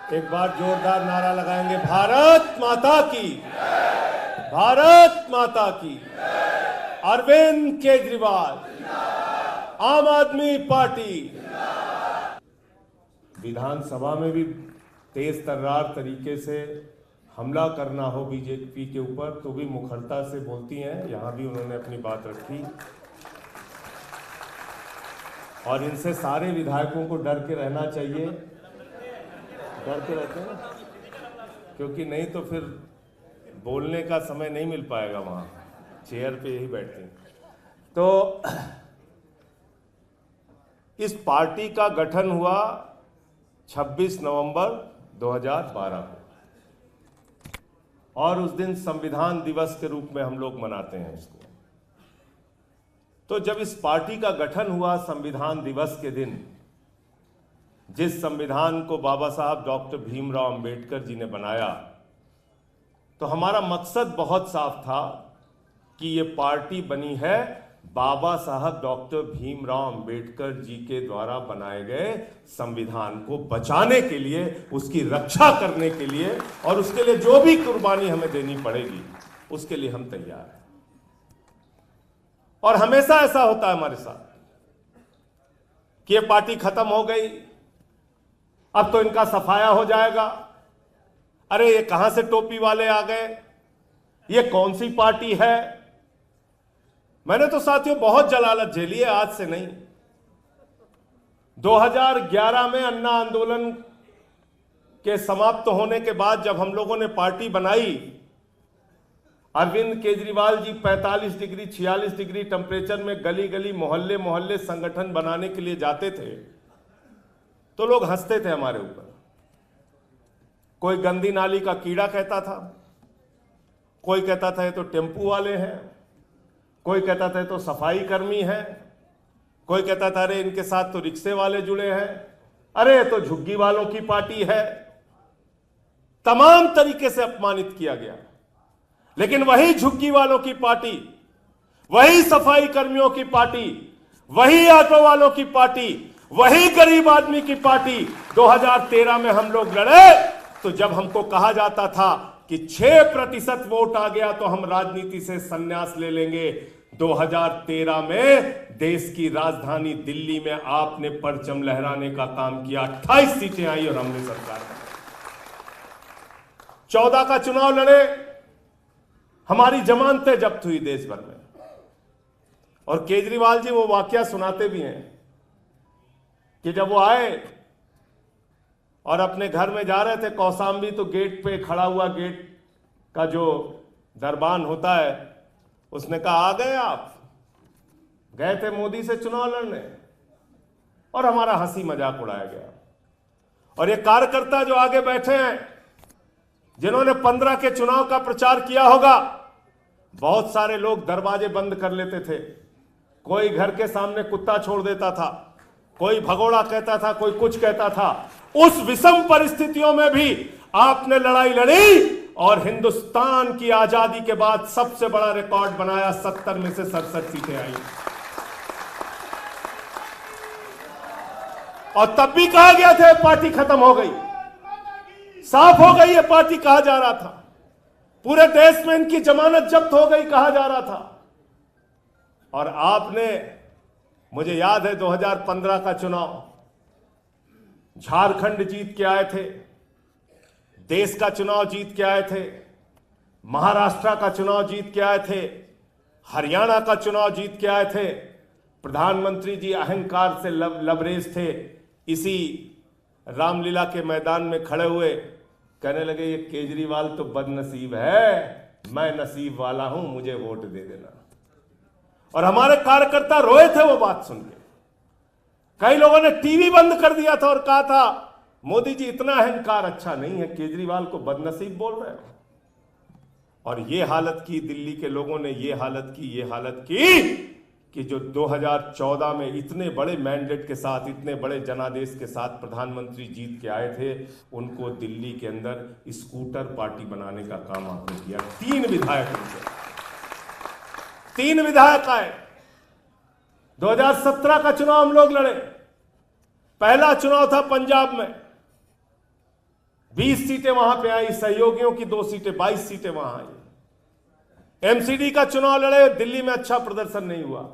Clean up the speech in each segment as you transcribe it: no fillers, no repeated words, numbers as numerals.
एक बार जोरदार नारा लगाएंगे, भारत माता की, भारत माता की। अरविंद केजरीवाल, आम आदमी पार्टी। विधानसभा में भी तेज तर्रार तरीके से हमला करना हो बीजेपी के ऊपर तो भी मुखरता से बोलती हैं। यहां भी उन्होंने अपनी बात रखी और इनसे सारे विधायकों को डर के रहना चाहिए। डर के रहते हैं ना, क्योंकि नहीं तो फिर बोलने का समय नहीं मिल पाएगा, वहां चेयर पे ही बैठे। तो इस पार्टी का गठन हुआ 26 नवंबर 2012 को और उस दिन संविधान दिवस के रूप में हम लोग मनाते हैं इसको। तो जब इस पार्टी का गठन हुआ संविधान दिवस के दिन, जिस संविधान को बाबा साहब डॉक्टर भीमराव अंबेडकर जी ने बनाया, तो हमारा मकसद बहुत साफ था कि ये पार्टी बनी है बाबा साहब डॉक्टर भीमराव अंबेडकर जी के द्वारा बनाए गए संविधान को बचाने के लिए, उसकी रक्षा करने के लिए, और उसके लिए जो भी कुर्बानी हमें देनी पड़ेगी उसके लिए हम तैयार हैं। और हमेशा ऐसा होता है हमारे साथ कि ये पार्टी खत्म हो गई, अब तो इनका सफाया हो जाएगा, अरे ये कहां से टोपी वाले आ गए, ये कौन सी पार्टी है। मैंने तो साथियों बहुत जलालत झेली है, आज से नहीं। 2011 में अन्ना आंदोलन के समाप्त होने के बाद जब हम लोगों ने पार्टी बनाई, Arvind Kejriwal ji 45 degree 46 degree temperature में गली गली मोहल्ले मोहल्ले संगठन बनाने के लिए जाते थे तो लोग हंसते थे हमारे ऊपर। कोई गंदी नाली का कीड़ा कहता था, कोई कहता था ये तो टेम्पू वाले हैं, कोई कहता था ये तो सफाई कर्मी है, कोई कहता था अरे इनके साथ तो रिक्शे वाले जुड़े हैं, अरे ये तो झुग्गी वालों की पार्टी है। तमाम तरीके से अपमानित किया गया। लेकिन वही झुग्गी वालों की पार्टी, वही सफाई कर्मियों की पार्टी, वही ऑटो वालों की पार्टी, वही गरीब आदमी की पार्टी 2013 में हम लोग लड़े। तो जब हमको कहा जाता था कि 6% वोट आ गया तो हम राजनीति से संन्यास ले लेंगे, 2013 में देश की राजधानी दिल्ली में आपने परचम लहराने का काम किया, 28 सीटें आई और हमने सरकार बनाई। 14 का चुनाव लड़े, हमारी जमानतें जब्त हुई देश भर में। और केजरीवाल जी वो वाकया सुनाते भी हैं कि जब वो आए और अपने घर में जा रहे थे कौशाम्बी, तो गेट पे खड़ा हुआ, गेट का जो दरबान होता है, उसने कहा आ गए आप, गए थे मोदी से चुनाव लड़ने, और हमारा हंसी मजाक उड़ाया गया। और ये कार्यकर्ता जो आगे बैठे हैं, जिन्होंने 15 के चुनाव का प्रचार किया होगा, बहुत सारे लोग दरवाजे बंद कर लेते थे, कोई घर के सामने कुत्ता छोड़ देता था, कोई भगोड़ा कहता था, कोई कुछ कहता था। उस विषम परिस्थितियों में भी आपने लड़ाई लड़ी और हिंदुस्तान की आजादी के बाद सबसे बड़ा रिकॉर्ड बनाया, 70 में से 67 सीटें आई। और तब भी कहा गया था पार्टी खत्म हो गई, साफ हो गई, ये पार्टी कहा जा रहा था, पूरे देश में इनकी जमानत जब्त हो गई कहा जा रहा था। और आपने, मुझे याद है 2015 का चुनाव, झारखंड जीत के आए थे, देश का चुनाव जीत के आए थे, महाराष्ट्र का चुनाव जीत के आए थे, हरियाणा का चुनाव जीत के आए थे। प्रधानमंत्री जी अहंकार से लबरेज थे, इसी रामलीला के मैदान में खड़े हुए कहने लगे ये केजरीवाल तो बदनसीब है, मैं नसीब वाला हूं, मुझे वोट दे देना। और हमारे कार्यकर्ता रोए थे वो बात सुन के। कई लोगों ने टीवी बंद कर दिया था और कहा था मोदी जी इतना अहंकार अच्छा नहीं है, केजरीवाल को बदनसीब बोल रहे हो। और ये हालत की, दिल्ली के लोगों ने ये हालत की कि जो 2014 में इतने बड़े मैंडेट के साथ, इतने बड़े जनादेश के साथ प्रधानमंत्री जीत के आए थे, उनको दिल्ली के अंदर स्कूटर पार्टी बनाने का काम आपने किया। 3 विधायक उनसे, 3 विधायक आए। 2017 का चुनाव हम लोग लड़े, पहला चुनाव था पंजाब में, 20 सीटें वहां पे आई, सहयोगियों की 2 सीटें, 22 सीटें वहां आई। एमसीडी का चुनाव लड़े, दिल्ली में अच्छा प्रदर्शन नहीं हुआ।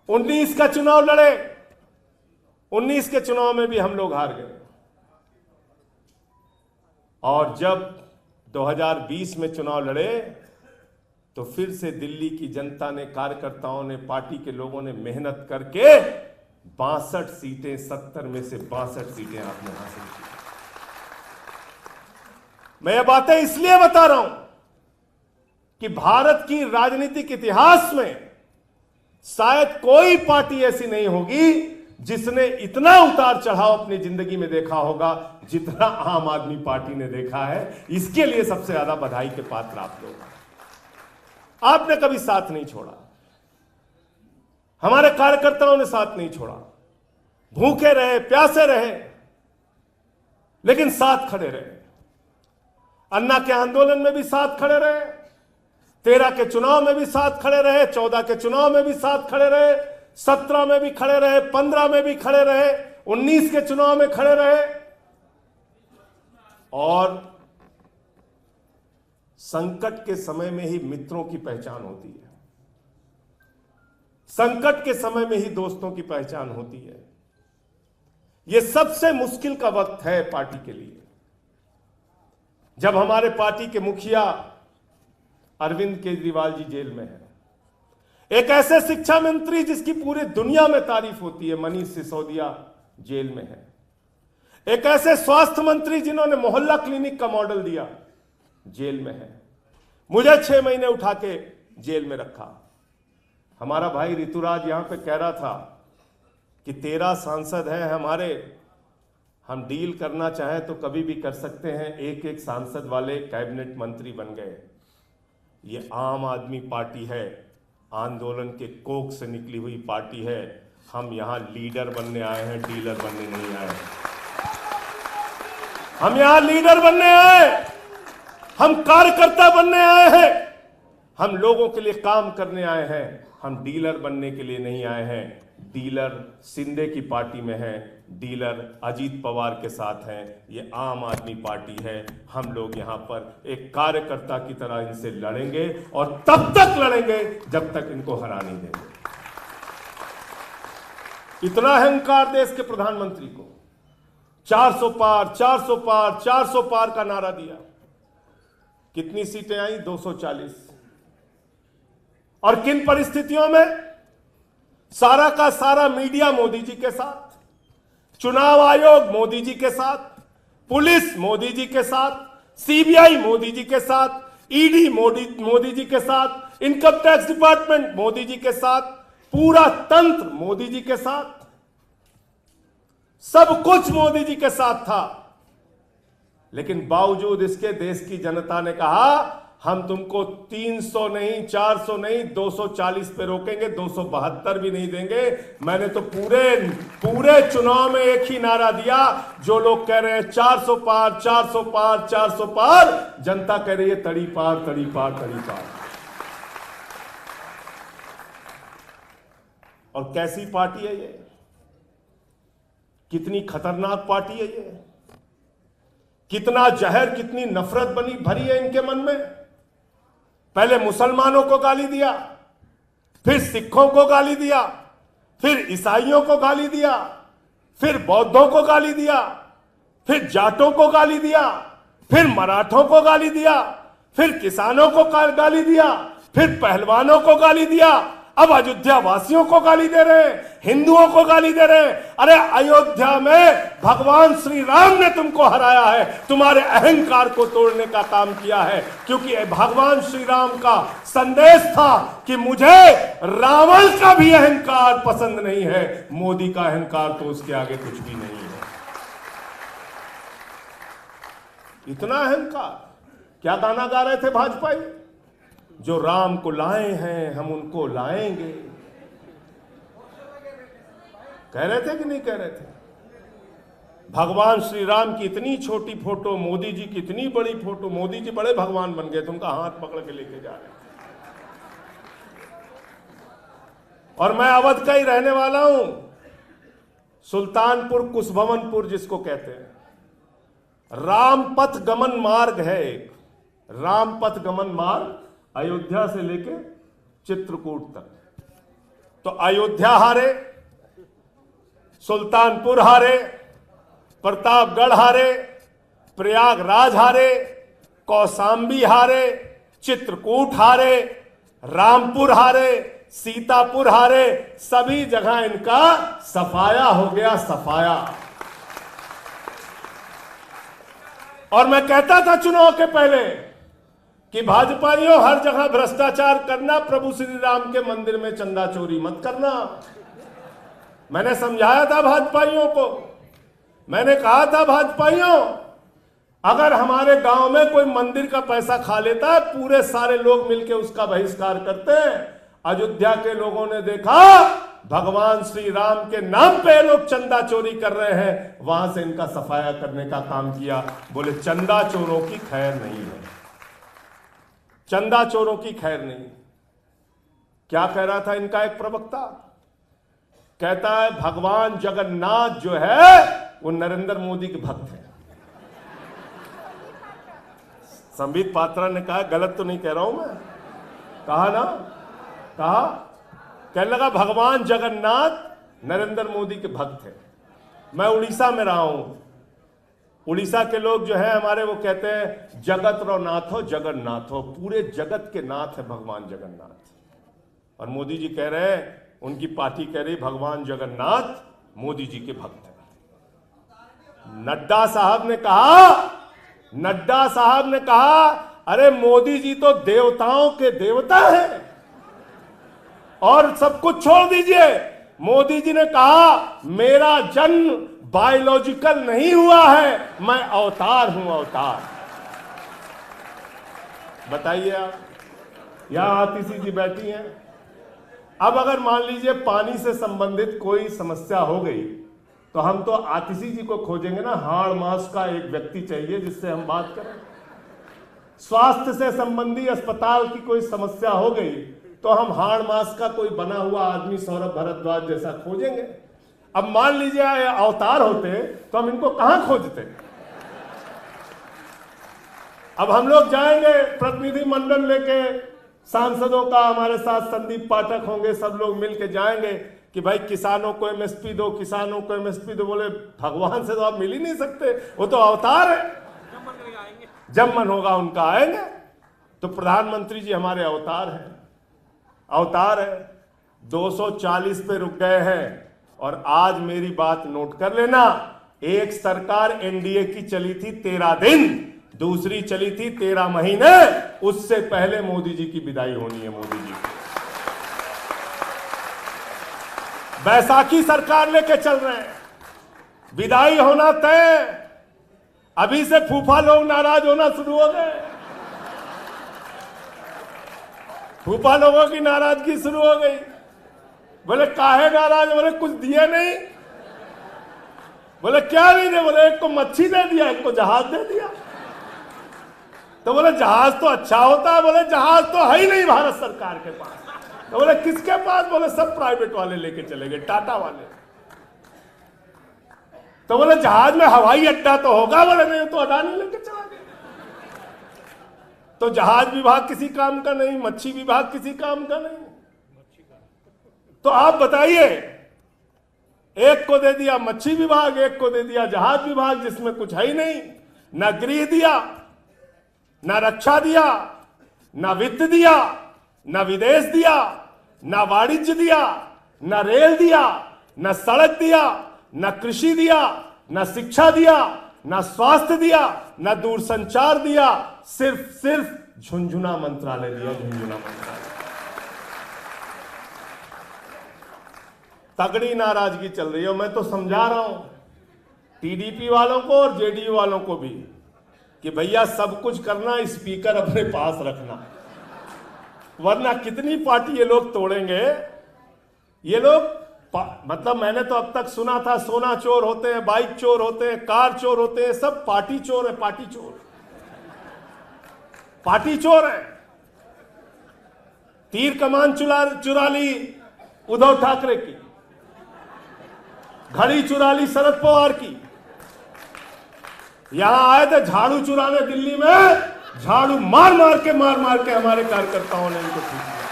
19 का चुनाव लड़े, 19 के चुनाव में भी हम लोग हार गए। और जब 2020 में चुनाव लड़े तो फिर से दिल्ली की जनता ने, कार्यकर्ताओं ने, पार्टी के लोगों ने मेहनत करके 62 सीटें, 70 में से 62 सीटें आपने हासिल की। मैं ये बातें इसलिए बता रहा हूं कि भारत की राजनीतिक इतिहास में शायद कोई पार्टी ऐसी नहीं होगी जिसने इतना उतार चढ़ाव अपनी जिंदगी में देखा होगा जितना आम आदमी पार्टी ने देखा है। इसके लिए सबसे ज्यादा बधाई के पात्र आप लोग। आपने कभी साथ नहीं छोड़ा, हमारे कार्यकर्ताओं ने साथ नहीं छोड़ा, भूखे रहे, प्यासे रहे, लेकिन साथ खड़े रहे। अन्ना के आंदोलन में भी साथ खड़े रहे, 13 के चुनाव में भी साथ खड़े रहे, 14 के चुनाव में भी साथ खड़े रहे, 17 में भी खड़े रहे, 15 में भी खड़े रहे, 19 के चुनाव में खड़े रहे। और संकट के समय में ही मित्रों की पहचान होती है, संकट के समय में ही दोस्तों की पहचान होती है। यह सबसे मुश्किल का वक्त है पार्टी के लिए, जब हमारे पार्टी के मुखिया अरविंद केजरीवाल जी जेल में है, एक ऐसे शिक्षा मंत्री जिसकी पूरी दुनिया में तारीफ होती है, मनीष सिसोदिया जेल में है, एक ऐसे स्वास्थ्य मंत्री जिन्होंने मोहल्ला क्लिनिक का मॉडल दिया, जेल में है। मुझे 6 महीने उठा के जेल में रखा। हमारा भाई ऋतुराज यहां पे कह रहा था कि 13 सांसद हैं हमारे, हम डील करना चाहें तो कभी भी कर सकते हैं। एक एक सांसद वाले कैबिनेट मंत्री बन गए। ये आम आदमी पार्टी है, आंदोलन के कोख से निकली हुई पार्टी है। हम यहां लीडर बनने आए हैं, डीलर बनने नहीं आए। हम यहां लीडर बनने आए, हम कार्यकर्ता बनने आए हैं, हम लोगों के लिए काम करने आए हैं। हम डीलर बनने के लिए नहीं आए हैं। डीलर शिंदे की पार्टी में है, डीलर अजीत पवार के साथ हैं। ये आम आदमी पार्टी है। हम लोग यहां पर एक कार्यकर्ता की तरह इनसे लड़ेंगे और तब तक लड़ेंगे जब तक इनको हरा नहीं देंगे। इतना अहंकार देश के प्रधानमंत्री को। 400 पार, 400 पार, 400 पार का नारा दिया। कितनी सीटें आई? 240। और किन परिस्थितियों में? सारा का सारा मीडिया मोदी जी के साथ, चुनाव आयोग मोदी जी के साथ, पुलिस मोदी जी के साथ, सीबीआई मोदी जी के साथ, ईडी मोदी जी के साथ, income tax department Modi ji के साथ, पूरा तंत्र मोदी जी के साथ, सब कुछ मोदी जी के साथ था। लेकिन बावजूद इसके देश की जनता ने कहा हम तुमको 300 नहीं, 400 नहीं, 240 पे रोकेंगे, 272 भी नहीं देंगे। मैंने तो पूरे चुनाव में एक ही नारा दिया। जो लोग कह रहे हैं 400 पार, 400 पार, 400 पार, जनता कह रही है तड़ी पार, तड़ी पार, तड़ी पार। और कैसी पार्टी है ये? कितनी खतरनाक पार्टी है ये? कितना जहर, कितनी नफरत भरी है इनके मन में। पहले मुसलमानों को गाली दिया, फिर सिखों को गाली दिया, फिर ईसाइयों को गाली दिया, फिर बौद्धों को गाली दिया, फिर जाटों को गाली दिया, फिर मराठों को गाली दिया, फिर किसानों को गाली दिया, फिर पहलवानों को गाली दिया, अब अयोध्या वासियों को गाली दे रहे हैं, हिंदुओं को गाली दे रहे हैं। अरे अयोध्या में भगवान श्री राम ने तुमको हराया है, तुम्हारे अहंकार को तोड़ने का काम किया है। क्योंकि भगवान श्री राम का संदेश था कि मुझे रावण का भी अहंकार पसंद नहीं है, मोदी का अहंकार तो उसके आगे कुछ भी नहीं है। इतना अहंकार। क्या गाना गा रहे थे भाजपाई? जो राम को लाए हैं हम उनको लाएंगे। कह रहे थे कि नहीं कह रहे थे? भगवान श्री राम की इतनी छोटी फोटो, मोदी जी की इतनी बड़ी फोटो। मोदी जी बड़े भगवान बन गए, तुमका हाथ पकड़ के लेके जा रहे। और मैं अवध का ही रहने वाला हूं, सुल्तानपुर कुशभवनपुर जिसको कहते हैं। रामपथ गमन मार्ग है, एक रामपथ गमन मार्ग अयोध्या से लेके चित्रकूट तक। तो अयोध्या हारे, सुल्तानपुर हारे, प्रतापगढ़ हारे, प्रयागराज हारे, कौशाम्बी हारे, चित्रकूट हारे, रामपुर हारे, सीतापुर हारे, सभी जगह इनका सफाया हो गया, सफाया। और मैं कहता था चुनाव के पहले कि भाजपाइयों हर जगह भ्रष्टाचार करना, प्रभु श्री राम के मंदिर में चंदा चोरी मत करना। मैंने समझाया था भाजपाइयों को, मैंने कहा था भाजपाइयों, अगर हमारे गांव में कोई मंदिर का पैसा खा लेता है, पूरे सारे लोग मिलकर उसका बहिष्कार करते हैं। अयोध्या के लोगों ने देखा भगवान श्री राम के नाम पे लोग चंदा चोरी कर रहे हैं, वहां से इनका सफाया करने का काम किया। बोले चंदा चोरों की खैर नहीं है, चंदा चोरों की खैर नहीं। क्या कह रहा था इनका एक प्रवक्ता? कहता है भगवान जगन्नाथ जो है वो नरेंद्र मोदी के भक्त है। संबित पात्रा ने कहा, गलत तो नहीं कह रहा हूं मैं, कहा ना, कहा, कहने लगा भगवान जगन्नाथ नरेंद्र मोदी के भक्त है। मैं उड़ीसा में रहा हूं, उड़ीसा के लोग जो है हमारे, वो कहते हैं जगत रो नाथ हो, जगन्नाथ हो, पूरे जगत के नाथ है भगवान जगन्नाथ। और मोदी जी कह रहे हैं, उनकी पार्टी कह रही भगवान जगन्नाथ मोदी जी के भक्त हैं। नड्डा साहब ने कहा, नड्डा साहब ने कहा, अरे मोदी जी तो देवताओं के देवता हैं, और सब कुछ छोड़ दीजिए। मोदी जी ने कहा मेरा जन्म बायोलॉजिकल नहीं हुआ है, मैं अवतार हूं, अवतार। बताइए आप, यहां आतिशी जी बैठी हैं। अब अगर मान लीजिए पानी से संबंधित कोई समस्या हो गई, तो हम तो आतिशी जी को खोजेंगे ना, हाड़ मास का एक व्यक्ति चाहिए जिससे हम बात करें। स्वास्थ्य से संबंधी अस्पताल की कोई समस्या हो गई, तो हम हाड़ मास का कोई बना हुआ आदमी सौरभ भारद्वाज जैसा खोजेंगे। अब मान लीजिए अवतार होते तो हम इनको कहां खोजते? अब हम लोग जाएंगे प्रतिनिधि मंडल लेके, सांसदों का हमारे साथ संदीप पाठक होंगे, सब लोग मिलके जाएंगे कि भाई किसानों को एमएसपी दो, किसानों को एमएसपी दो। बोले भगवान से तो आप मिल ही नहीं सकते, वो तो अवतार है, जब मन होगा उनका आएंगे। तो प्रधानमंत्री जी हमारे अवतार हैं, अवतार है। 240 पे रुक गए हैं। और आज मेरी बात नोट कर लेना, एक सरकार एनडीए की चली थी 13 दिन, दूसरी चली थी 13 महीने, उससे पहले मोदी जी की विदाई होनी है। मोदी जी बैसाखी सरकार लेके चल रहे हैं, विदाई होना तय। अभी से फूफा लोग नाराज होना शुरू हो गए, फूफा लोगों की नाराजगी शुरू हो गई। बोले काहे नाराज? बोले कुछ दिए नहीं। बोले क्या नहीं दे? बोले एक को मच्छी दे दिया, एक को जहाज दे दिया। तो बोले जहाज तो अच्छा होता है। बोले जहाज तो है ही नहीं भारत सरकार के पास। तो बोले किसके पास? बोले सब प्राइवेट वाले लेके चले गए, टाटा वाले। तो बोले जहाज में हवाई अड्डा तो होगा। बोले नहीं, तो अडानी लेके चला गया। तो जहाज विभाग किसी काम का नहीं, मच्छी विभाग किसी काम का नहीं। तो आप बताइए, एक को दे दिया मच्छी विभाग, एक को दे दिया जहाज विभाग, जिसमें कुछ है ही नहीं। ना गृह दिया, ना रक्षा दिया, ना वित्त दिया, ना विदेश दिया, ना वाणिज्य दिया, ना रेल दिया, ना सड़क दिया, ना कृषि दिया, ना शिक्षा दिया, ना स्वास्थ्य दिया, ना दूरसंचार दिया। सिर्फ झुंझुना मंत्रालय दिया, झुंझुना मंत्रालय। तगड़ी नाराजगी चल रही है। मैं तो समझा रहा हूं टीडीपी वालों को और जेडीयू वालों को भी कि भैया सब कुछ करना, स्पीकर अपने पास रखना, वरना कितनी पार्टी ये लोग तोड़ेंगे। ये लोग मतलब मैंने तो अब तक सुना था सोना चोर होते हैं, बाइक चोर होते हैं, कार चोर होते हैं, सब पार्टी चोर है। पार्टी चोर, पार्टी चोर है। तीर कमान चुरा ली उद्धव ठाकरे की, घड़ी चुरा ली शरद पवार की, यहां आए थे झाड़ू चुराने दिल्ली में, झाड़ू मार मार के हमारे कार्यकर्ताओं ने इनको ठीक किया।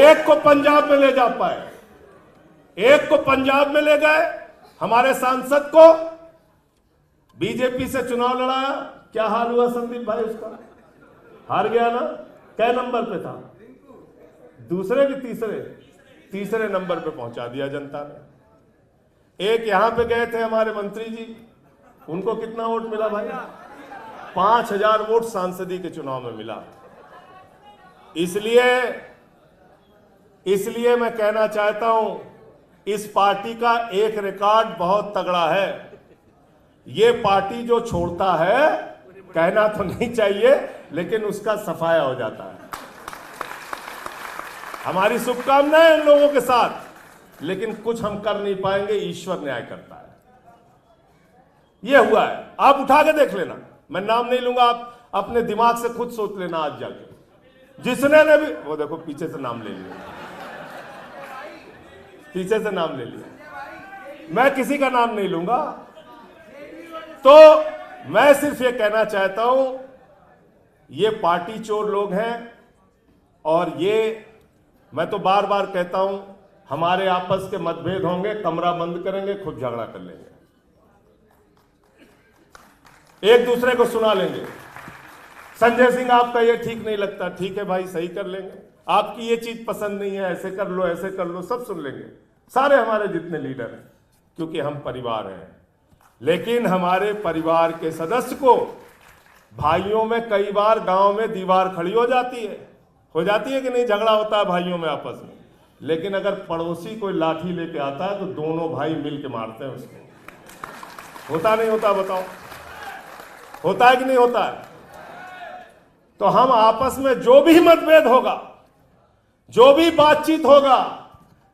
एक को पंजाब में ले जा पाए, एक को पंजाब में ले गए, हमारे सांसद को बीजेपी से चुनाव लड़ाया। क्या हाल हुआ संदीप भाई उसका? हार गया ना। कै नंबर पे था? दूसरे कि तीसरे नंबर पे पहुंचा दिया जनता ने। एक यहां पे गए थे हमारे मंत्री जी, उनको कितना वोट मिला भाई? 5000 वोट सांसदी के चुनाव में मिला। इसलिए मैं कहना चाहता हूं, इस पार्टी का एक रिकॉर्ड बहुत तगड़ा है। ये पार्टी जो छोड़ता है, कहना तो नहीं चाहिए, लेकिन उसका सफाया हो जाता है। हमारी शुभकामनाएं इन लोगों के साथ, लेकिन कुछ हम कर नहीं पाएंगे, ईश्वर न्याय करता है। यह हुआ है। आप उठा के देख लेना, मैं नाम नहीं लूंगा, आप अपने दिमाग से खुद सोच लेना आज जाके। जिसने ने भी, वो देखो पीछे से नाम ले लिया, पीछे से नाम ले लिया, मैं किसी का नाम नहीं लूंगा। तो मैं सिर्फ ये कहना चाहता हूं, ये पार्टी चोर लोग हैं, और ये मैं तो बार बार कहता हूं, हमारे आपस के मतभेद होंगे, कमरा बंद करेंगे, खुद झगड़ा कर लेंगे, एक दूसरे को सुना लेंगे। संजय सिंह आपका ये ठीक नहीं लगता, ठीक है भाई, सही कर लेंगे। आपकी ये चीज पसंद नहीं है, ऐसे कर लो, ऐसे कर लो, सब सुन लेंगे सारे हमारे जितने लीडर हैं, क्योंकि हम परिवार हैं। लेकिन हमारे परिवार के सदस्य को, भाइयों में कई बार गांव में दीवार खड़ी हो जाती है कि नहीं, झगड़ा होता है भाइयों में आपस में। लेकिन अगर पड़ोसी कोई लाठी लेके आता है तो दोनों भाई मिल के मारते हैं उसको। होता नहीं होता? बताओ, होता है कि नहीं होता है? तो हम आपस में जो भी मतभेद होगा, जो भी बातचीत होगा,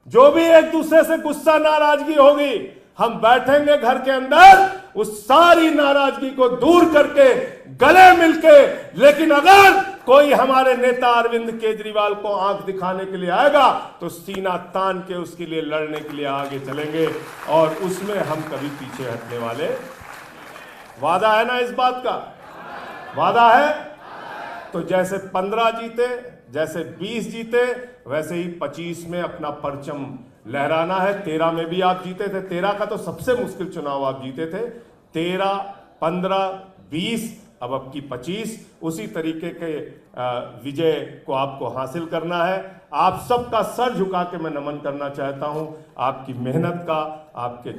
जो भी एक दूसरे से गुस्सा नाराजगी होगी, हम बैठेंगे घर के अंदर, उस सारी नाराजगी को दूर करके, गले मिलके। लेकिन अगर कोई हमारे नेता अरविंद केजरीवाल को आंख दिखाने के लिए आएगा, तो सीना तान के उसके लिए लड़ने के लिए आगे चलेंगे, और उसमें हम कभी पीछे हटने वाले। वादा है ना इस बात का? वादा है। तो जैसे 15 जीते, जैसे 20 जीते, वैसे ही 25 में अपना परचम लहराना है। 13 में भी आप जीते थे, 13 का तो सबसे मुश्किल चुनाव आप जीते थे। 13, 15, 20, अब की 25, उसी तरीके के विजय को आपको हासिल करना है। आप सबका सर झुका के मैं नमन करना चाहता हूं, आपकी मेहनत का, आपके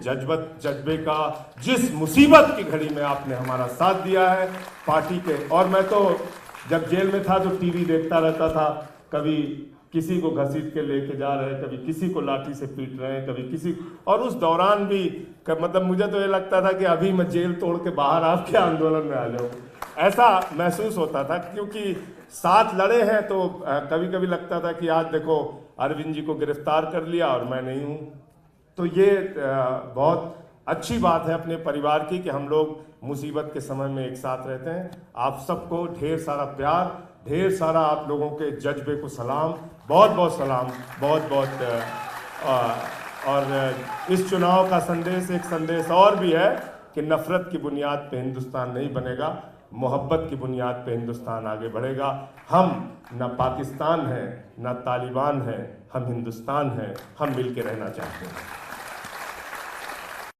जज्बे का, जिस मुसीबत की घड़ी में आपने हमारा साथ दिया है पार्टी के। और मैं तो जब जेल में था तो टीवी देखता रहता था, कभी किसी को घसीट के लेके जा रहे हैं, कभी किसी को लाठी से पीट रहे हैं, कभी किसी, और उस दौरान भी मतलब मुझे तो ये लगता था कि अभी मैं जेल तोड़ के बाहर आपके आंदोलन में आ जाऊं, ऐसा महसूस होता था। क्योंकि साथ लड़े हैं तो कभी कभी लगता था कि आज देखो अरविंद जी को गिरफ्तार कर लिया और मैं नहीं हूं। तो ये बहुत अच्छी बात है अपने परिवार की, कि हम लोग मुसीबत के समय में एक साथ रहते हैं। आप सबको ढेर सारा प्यार, ढेर सारा आप लोगों के जज्बे को सलाम, बहुत बहुत सलाम, बहुत बहुत। और इस चुनाव का संदेश, एक संदेश और भी है कि नफरत की बुनियाद पे हिंदुस्तान नहीं बनेगा, मोहब्बत की बुनियाद पे हिंदुस्तान आगे बढ़ेगा। हम न पाकिस्तान हैं, न तालिबान हैं, हम हिंदुस्तान हैं, हम मिल के रहना चाहते हैं।